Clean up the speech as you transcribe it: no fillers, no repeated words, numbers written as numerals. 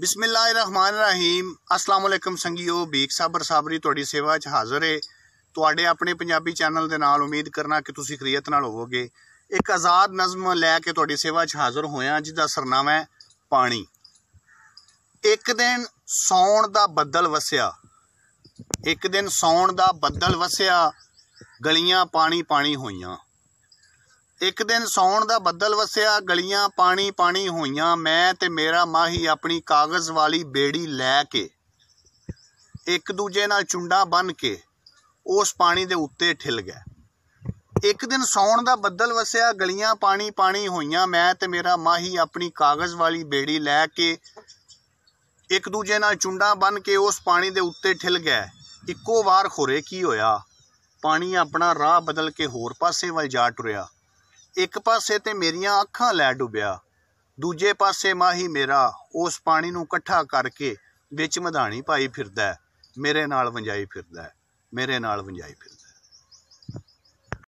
बिस्मिल्लाहिर्रहमानिर्रहीम अस्सलाम वालेकुम संगियो बीक साबर साबरी तुहाडी सेवा च हाज़र है तुहाडे अपने पंजाबी चैनल दे नाल। उम्मीद करना कि तुसीं खैरियत नाल होवोगे। एक आज़ाद नज़म लैके तुहाडी सेवा च हाज़र होया जिसदा सरनामा है पानी। एक दिन सौण दा बदल वसिया, एक दिन सौण दा बदल वसिया, गलियां पानी पानी होईयां। एक दिन सौण दा बदल वसिया, गलियां पानी पानी होईयां। मैं ते मेरा माही अपनी कागज़ वाली बेड़ी लैके एक दूजे नाल चुंडा बन के उस पानी दे उत्ते ठिल गए। एक दिन सौण दा बदल वसिया, गलियां पानी पानी होईयां। मैं ते मेरा माही अपनी कागज़ वाली बेड़ी लैके एक दूजे नाल चुंडा बन के उस पानी दे उत्ते ठिल गए। इक्को वार खुरे की होया, पानी अपना राह बदल के होर पासे वल जा टुरिया। एक पासे ते मेरियां अखां लै डुबिया, दूजे पासे माही मेरा उस पानी नूं कट्ठा करके विच मधानी पाई फिरदा है, मेरे नाल वंजाई फिरदा है, मेरे नाल वंजाई फिरदा है।